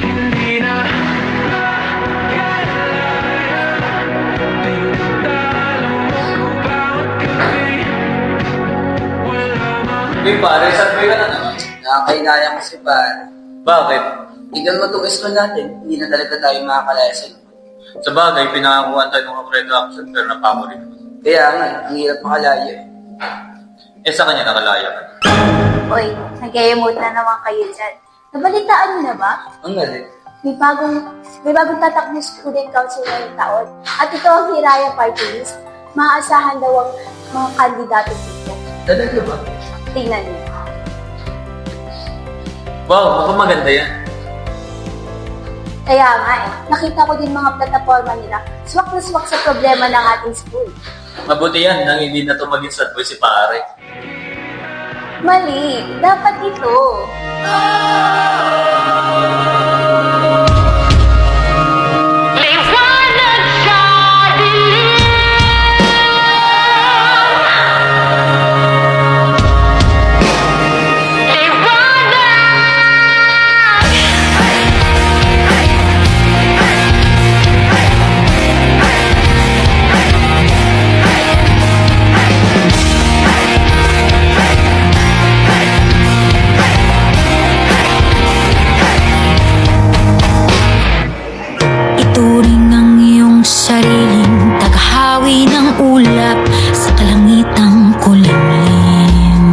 Hindi na makalaya yung talo ko bawat gabi. Wala mang Uy pare, sabi ka na naman. Nakakainaya mo si pare. Bakit? Tignan mo itong school natin, hindi na talaga tayo makakalaya sa loob. Sa bagay, pinakakuha tayo ng correct action pero napako rin. Kaya nga, ang hirap makalaya eh. Eh sa kanya nakalaya ka. Oy, nag-emote na naman kayo dyan. Nabalitaan niyo na ba? Ang galit. May bagong tatak na student council ngayong taon. At ito ang Hiraya Party List. Maaasahan daw ang mga kandidato dito. Talaga ba? Tingnan niyo. Wow, mukhang maganda yan. Kaya nga nakita ko din mga plataforma nila. Swak na swak sa problema ng ating school. Mabuti yan nang hindi na ito maging sad boy si pare. Mali, dapat ito. liwanag sa dilim. Ituring ang iyong sariling tagahawi ng ulap sa kalangitang kulimlim.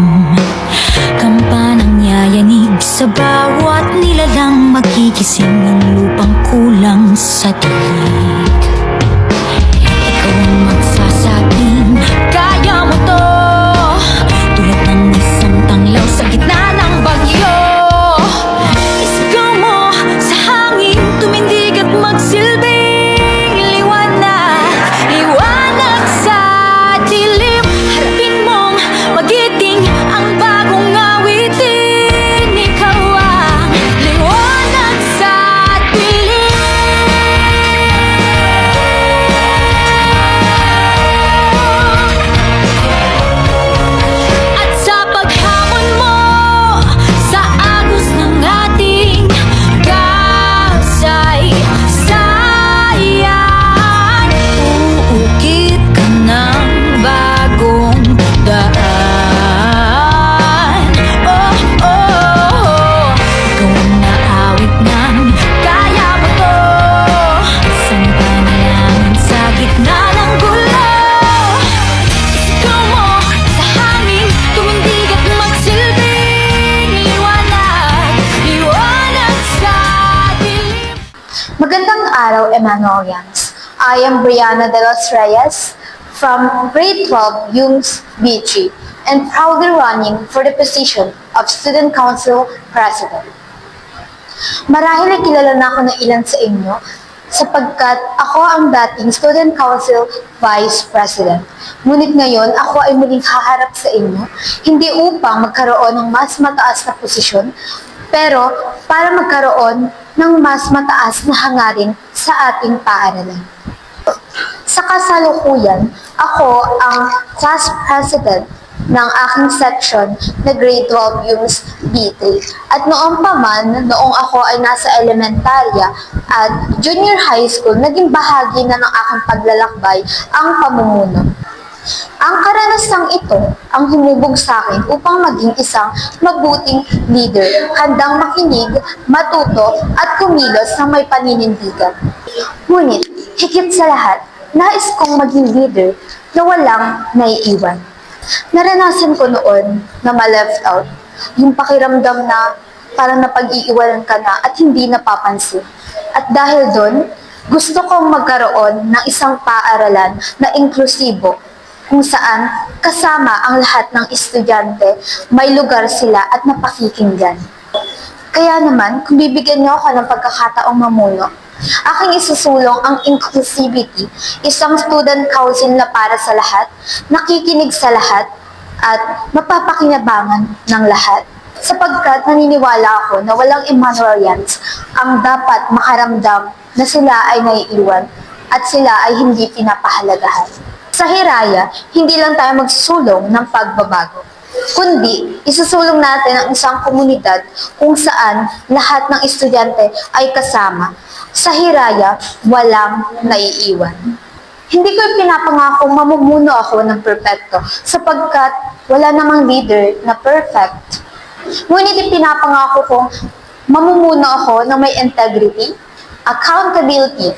Kampanang yayanig sa bawat nilalang magigising ng lupang kulang sa tinig. Ikaw ang magsasabing kaya mo to, tulad ng isang tanglaw sa gitna ng bagyo. Isigaw mo sa hangin, tumindig at magsilbing liwanag, liwanag sa dilim. Harapin mong magiting ang bagong awitin. Ikaw ang liwanag sa dilim. At sa paghamon mo sa agos ng ating kasaysayan, uukit ka ng bagong daan. Oh, oh, oh. Ikaw ang naawit ng kaya mo to, isang panalangin sa gitna ng gulo. Isigaw mo sa hangin, tumindig at magsilbing liwanag, liwanag sa dilim. Magandang araw, Emmanuelians. I am Brianna de los Reyes from grade 12 UMS B3 and proudly running for the position of Student Council President. Marahil ay kilala na ako ng ilan sa inyo sapagkat ako ang dating Student Council Vice President. Ngunit ngayon, ako ay muling haharap sa inyo, hindi upang magkaroon ng mas mataas na posisyon, pero para magkaroon ng mas mataas na hangarin sa ating paaralan. Sa kasalukuyan, ako ang class president ng aking section na grade 12 UMS B3. At noong pa man, noong ako ay nasa elementarya at junior high school, naging bahagi na ng aking paglalakbay ang pamumuno. Ang karanasang ito ang humubog sa akin upang maging isang mabuting leader, handang makinig, matuto at kumilos ng may paninindigan. Ngunit, higit sa lahat, nais kong maging leader na walang naiiwan. Naranasan ko noon na ma-left out, yung pakiramdam na parang napag-iiwanan ka na at hindi napapansin. At dahil doon, gusto kong magkaroon ng isang paaralan na inklusibo, kung saan kasama ang lahat ng estudyante, may lugar sila at napakikinggan. Kaya naman, kung bibigyan niyo ako ng pagkakataong mamuno, aking isusulong ang inclusivity, isang student council na para sa lahat, nakikinig sa lahat, at mapapakinabangan ng lahat. Sapagkat naniniwala ako na walang Emmanuelians ang dapat makaramdam na sila ay naiiwan at sila ay hindi pinapahalagahan. Sa Hiraya, hindi lang tayo magsusulong ng pagbabago. kundi isusulong natin ang isang komunidad kung saan lahat ng estudyante ay kasama. Sa Hiraya, walang naiiwan. Hindi ko pinapangako mamumuno ako ng perpekto sapagkat wala namang leader na perfect. Ngunit ipinapangako kong mamumuno ako ng may integrity, accountability,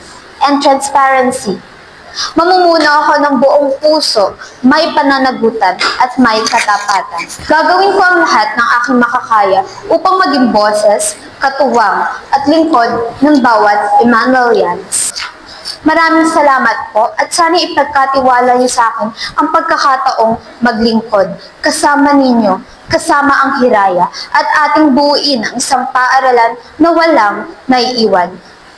and transparency. Mamumuno ako ng buong puso, may pananagutan at may katapatan. Gagawin ko ang lahat ng aking makakaya upang maging boses, katuwang at lingkod ng bawat Emmanuelians. Maraming salamat po at sana ipagkatiwala niyo sa akin ang pagkakataong maglingkod kasama ninyo, kasama ang Hiraya at ating buuin ang isang paaralan na walang naiiwan.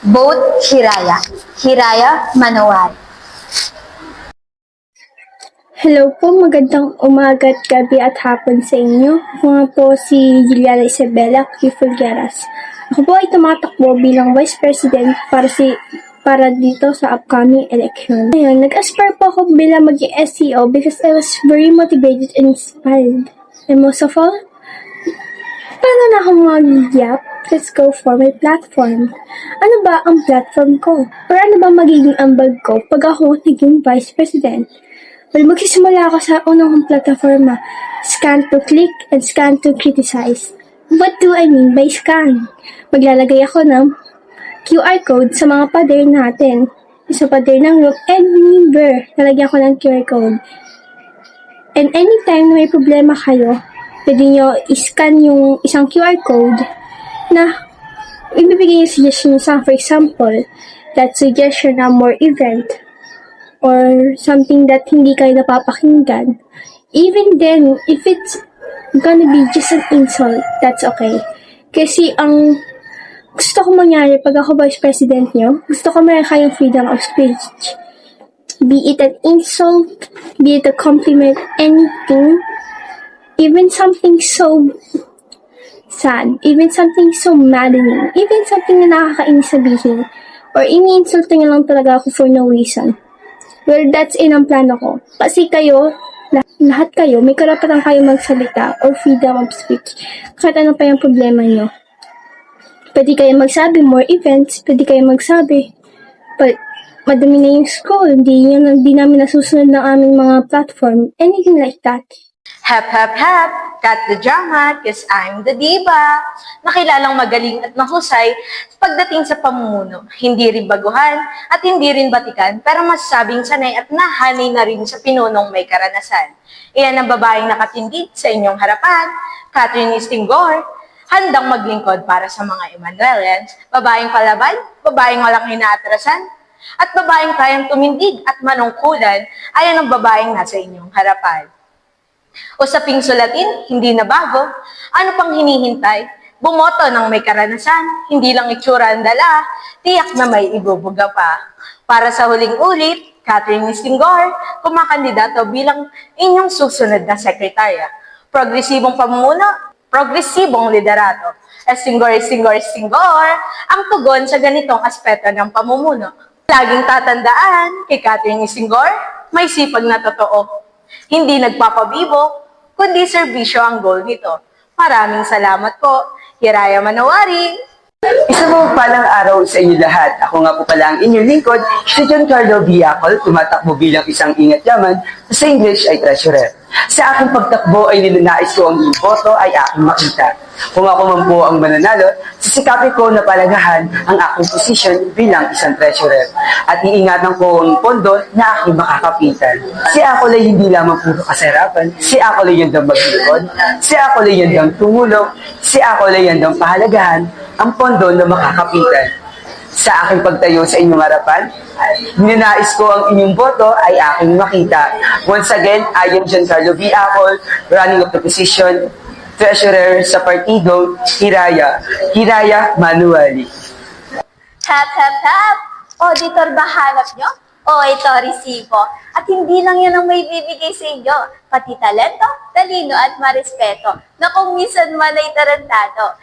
Vote Hiraya. Hiraya Manawari. Hello po, magandang umaga at gabi at hapon sa inyo. Ako nga po si Juliana Isabela Kifulgeras. Ako po ay tumatakbo bilang Vice President para dito sa upcoming election. Ngayon, nag-aspire po ako bilang maging SEO because I was very motivated and inspired. And most of all, paano na ako mag-yap? Let's go for my platform. Ano ba ang platform ko? Or ano ba magiging ambag ko pag ako naging Vice President? Well, magsisimula ako sa unang kong plataforma, scan to click and scan to criticize. What do I mean by scan? Maglalagay ako ng QR code sa mga pader natin. Sa pader ng group, anywhere, lalagyan ko ng QR code. And anytime na may problema kayo, pwede nyo i-scan yung isang QR code na ibibigay yung suggestion sa, for example, that suggestion na more event or something that hindi kayo napapakinggan. Even then, if it's gonna be just an insult, that's okay. Kasi ang gusto ko mangyari pag ako vice president nyo, gusto ko meron kayong freedom of speech. Be it an insult, be it a compliment, anything, even something so sad, even something so maddening, even something na nakakainis sabihin, or ini-insult nyo lang talaga ako for no reason. Well, that's in ang plano ko. Kasi kayo, lahat kayo, may karapatan kayo magsalita or freedom of speech. Kahit ano pa yung problema nyo. Pwede kayo magsabi, more events, pwede kayo magsabi, but madami na yung school, hindi namin nasusunod ng aming mga platform, anything like that. Hep, hep, hep! Cut the drama, cause I'm the diva. Nakilalang magaling at mahusay pagdating sa pamumuno. Hindi rin baguhan at hindi rin batikan, pero masasabing sanay at nahanay na rin sa pinunong may karanasan. Iyan ang babaeng nakatindig sa inyong harapan, Catherine Istingor, handang maglingkod para sa mga Emmanuelians, babaeng palaban, babaeng walang hinaatrasan, at babaeng kayang tumindig at manungkulan, ayan ang babaeng nasa inyong harapan. Usaping sulatin, hindi na bago. Ano pang hinihintay? Bumoto ng may karanasan, hindi lang itsura ang dala, tiyak na may ibubuga pa. Para sa huling ulit, Catherine Istingor, kumakandidato bilang inyong susunod na sekretarya. Progresibong pamumuno, progresibong liderato. Istingor, Istingor, Istingor, ang tugon sa ganitong aspeto ng pamumuno. Laging tatandaan, kay Catherine Istingor, may sipag na totoo. Hindi nagpapabibo, kundi serbisyo ang goal nito. Maraming salamat po. Hiraya Manawari. Isang mapagpalang araw sa inyo lahat. Ako nga po pala ang inyong lingkod, si John Carlo Biacol, tumatakbo bilang isang ingat yaman, sa English ay treasurer. Sa aking pagtakbo ay nilinais ko ang iyong boto ay aking makita. Kung ako man po ang mananalo, sisikapin ko na palagahan ang aking posisyon bilang isang treasurer. At iingatan ko ang pondo na aking makakapitan. Si Acol ay hindi lamang puro kasarapan, si Acol ay yandang maglingkod, si Acol ay yandang tumulong, si Acol ay yandang pahalagahan ang pondo na makakapitan. Sa aking pagtayo sa inyong harapan, ninanais ko ang inyong boto ay aking makita. Once again, I am John Carlo Biacol, running of the position treasurer sa partido Hiraya. Hiraya Manawari. Hap, hap, hap! Auditor ba hanap nyo? O ito, resibo. At hindi lang yan ang may bibigay sa inyo, pati talento, talino at marespeto, na kung minsan man ay tarantado.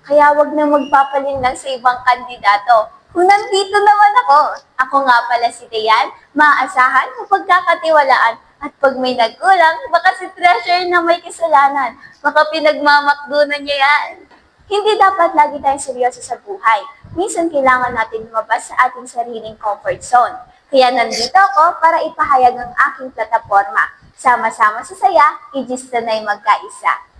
Kaya wag na magpapalin lang sa ibang kandidato. Kung nandito naman ako nga pala si Dayan, maaasahan, mapagkakatiwalaan, At pag may nagkulang, baka si Treasure na may kasalanan. Baka pinagmamakdunan niya yan. Hindi dapat lagi tayong seryoso sa buhay. Minsan kailangan natin lumabas sa ating sariling comfort zone. Kaya nandito ako para ipahayag ang aking plataforma. Sama-sama sa saya, i-gista na'y magkaisa.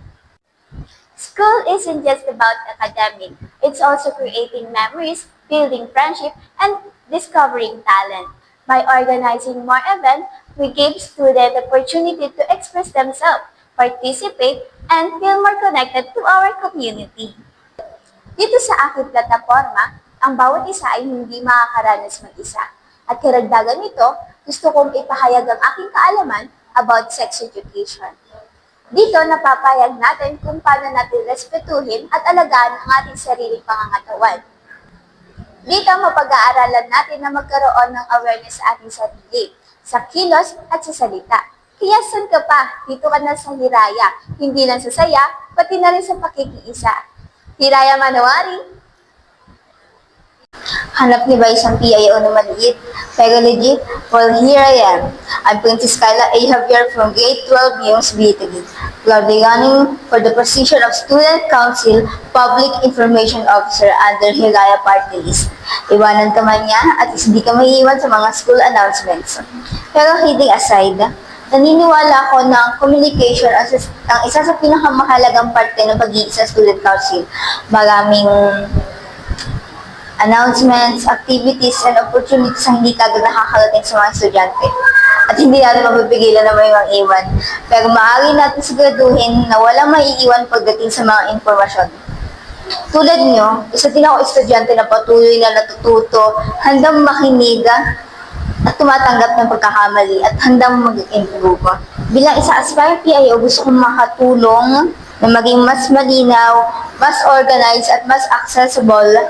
School isn't just about academic. It's also creating memories, building friendship, and discovering talent. By organizing more events, we give students the opportunity to express themselves, participate, and feel more connected to our community. Dito sa aking plataforma, ang bawat isa ay hindi makakaranas mag-isa. At karagdagan nito, gusto kong ipahayag ang aking kaalaman about sex education. Dito, napapayag natin kung paano natin respetuhin at alagaan ang ating sariling pangangatawan. Dito, mapag-aaralan natin na magkaroon ng awareness sa ating sarili, sa kilos at sa salita. Kaya saan ka pa? Dito ka na sa Hiraya. Hindi lang sa saya, pati na rin sa pakikiisa. Hiraya Manawari! Hanap niyo ba isang PIO na maliit, pero legit? Well, here I am. I'm Princess Kyla A. Javier from Grade 12 Yung BTV. Proudly running for the position of Student Council Public Information Officer under Hiraya Party List. Iwanan ka man niya at hindi ka maiiwan sa mga school announcements. Pero kidding aside, naniniwala ako na ang communication ang isa sa pinakamahalagang parte ng pag-iisa student council. Maraming announcements, activities, and opportunities na hindi kagad nakakarating sa mga estudyante. At hindi natin mapipigilan na may mga iwan. Pero maaari natin siguraduhin na walang maiiwan pagdating sa mga informasyon. Tulad nyo, isa din ako estudyante na patuloy na natututo, handang makinig at tumatanggap ng pagkakamali at handang mag-improve. Bilang isa aspiring PIO, gusto kong makatulong na maging mas malinaw, mas organized at mas accessible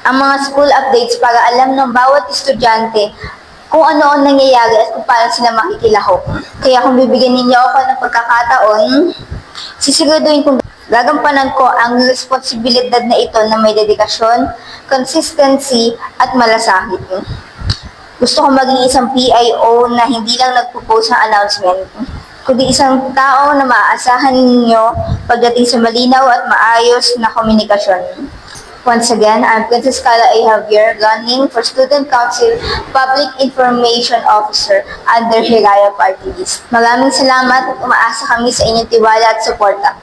ang mga school updates para alam ng bawat estudyante kung ano ang nangyayari at kung paano sila makikilahok. Kaya kung bibigyan ninyo ako ng pagkakataon, sisiguraduhin kong gagampanan ko ang responsibilidad na ito na may dedikasyon, consistency, at malasakit. Gusto kong maging isang PIO na hindi lang nagpo-post ng announcement, kundi isang tao na maaasahan ninyo pagdating sa malinaw at maayos na komunikasyon. Once again, I'm Princess Kyla A. Javier, running for Student Council Public Information Officer under Hiraya Party List. Maraming salamat at umaasa kami sa inyong tiwala at suporta.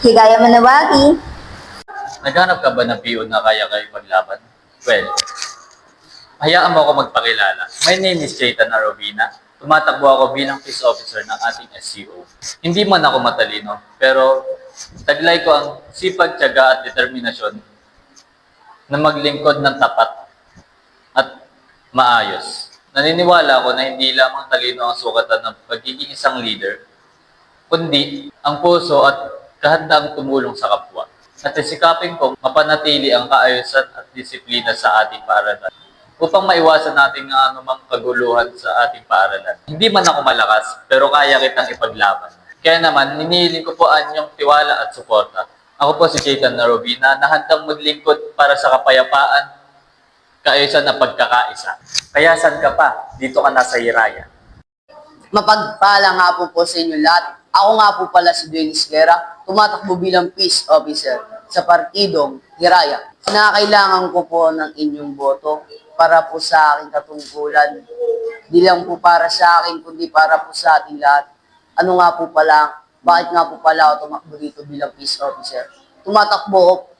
Hiraya Manawari! Naghanap ka ba ng PO na kaya kayo maglaban? Well, hayaan mo ako magpakilala. My name is Jaytan Arovina. Tumatakbo ako bilang peace officer ng ating SCO. Hindi man ako matalino, pero taglay ko ang sipag, tiyaga at determinasyon na maglingkod ng tapat at maayos. Naniniwala ako na hindi lamang talino ang sukatan ng pagiging isang leader, kundi ang puso at kahandaang tumulong sa kapwa. At isikapin kong mapanatili ang kaayusan at disiplina sa ating paaralan upang maiwasan natin ang anumang kaguluhan sa ating paaralan. Hindi man ako malakas, pero kaya kitang ipaglaban. Kaya naman, ninihiling ko po ang inyong tiwala at suporta. Ako po si Jaytan Arovina na handang maglingkod para sa kapayapaan, kaayusan na pagkakaisa. Kaya saan ka pa? Dito ka na sa Hiraya. Mapagpalang nga po sa inyo lahat. Ako nga po pala si Dennis Guerra, tumatakbo bilang peace officer sa partidong Hiraya. Kinakailangan ko po ng inyong boto para po sa aking katungkulan. Di lang po para sa akin, kundi para po sa ating lahat. Ano nga po pala, bakit nga po pala ako tumakbo dito bilang peace officer? Tumatakbo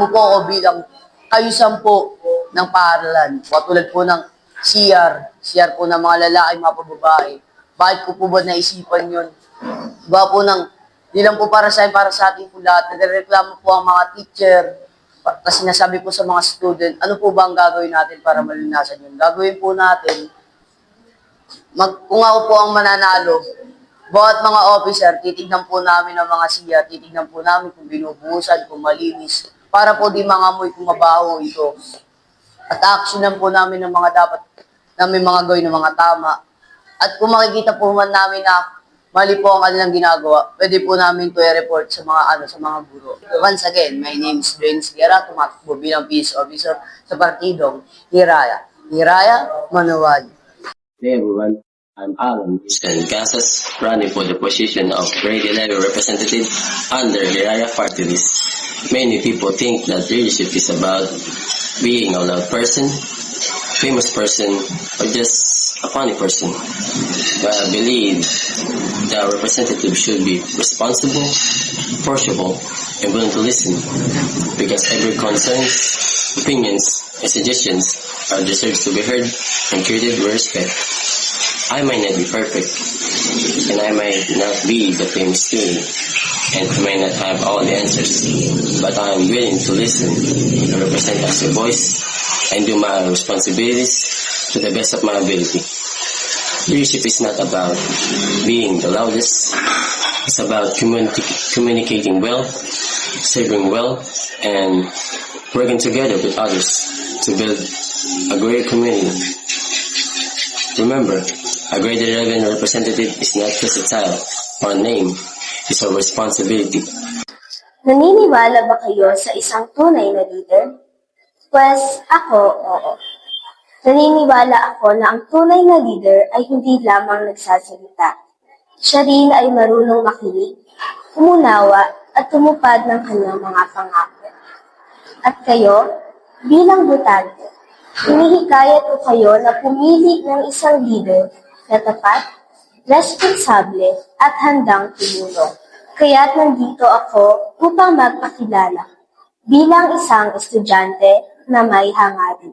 po ako bilang kayusan po ng paaralan. Katulad po ng CR po ng mga lalaki, mga pababae. Bakit ko po ba naisipan yun? Diba po di lang po para sa ating po lahat. Nagreklamo po ang mga teacher, kasi sinasabi po sa mga student, ano po ba ang gagawin natin para malinasan yun? Gagawin po natin, kung ako po ang mananalo, bawat mga officer, titignan po namin ang mga siya, titignan po namin kung binubuhusan, kung malinis, para po di mangamoy kung mabaho ito. At actionan po namin ang mga dapat namin mga gawin ng mga tama. At kung makikita po man namin na mali po ang kanilang ginagawa, pwede po namin to i-report sa mga guro. Once again, my name is Dennis Guerra, tumatakbo bilang peace officer sa partidong Hiraya. Hiraya, Manawari. Hey everyone, I'm Alan Winston Casas, running for the position of Grade 11 representative under Hiraya Party List. Many people think that leadership is about being a loud person, famous person, or just a funny person. But I believe the representative should be responsible, approachable, and willing to listen, because every concerns, opinions, and suggestions are deserves to be heard and treated with respect. I might not be perfect, and I might not be the famous king, and I might not have all the answers, but I am willing to listen and represent as a voice and do my responsibilities to the best of my ability. Leadership is not about being the loudest. It's about communicating well, serving well, and working together with others to build a great community. Remember, a grade 11 representative is not just a title or a name, it's a responsibility. Naniniwala ba kayo sa isang tunay na leader? Pues, ako, oo. Naniniwala ako na ang tunay na leader ay hindi lamang nagsasalita. Siya rin ay marunong makinig, umunawa, at tumupad ng kanyang mga pangako. At kayo, bilang botante, hinihikayat ko kayo na pumili ng isang leader na tapat, responsable, at handang tumulong. Kaya't nandito ako upang magpakilala bilang isang estudyante na may hangarin.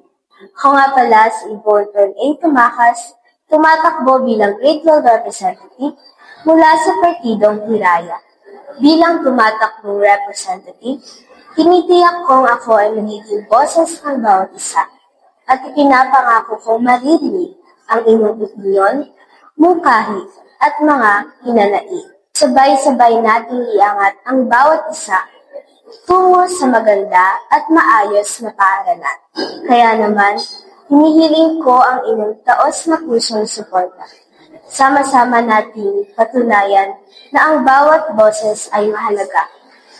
Ako nga pala si Yvonne A. Tumakas, tumatakbo bilang grade 12 representative mula sa partidong Hiraya. Bilang tumatakbong representative, tinitiyak kong ako ay magiging boses ng bawat isa at ipinapangako kong maririnig ang inyong opinyon, mungkahi at mga hinanaig. Sabay-sabay nating iangat ang bawat isa tungo sa maganda at maayos na paaralan. Kaya naman, hinihiling ko ang inyong taos na pusong suporta. Sama-sama nating patunayan na ang bawat boses ay mahalaga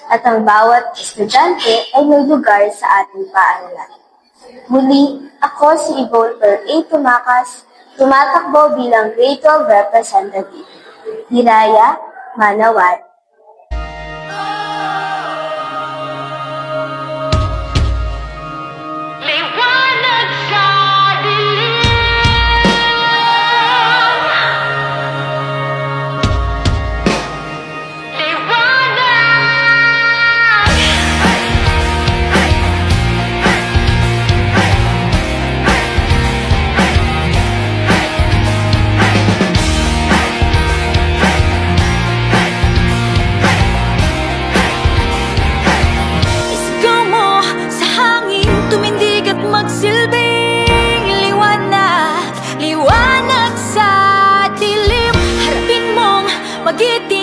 at ang bawat estudyante ay may lugar sa ating paaralan. Muli, ako si Yvonne A. Tumakas, tumatakbo bilang grade 12 representative. Hiraya, Manawat. Liwanag sa dilim. Isigaw mo sa hangin, tumindig at magsilbing liwanag, liwanag sa dilim. Harapin mong magiting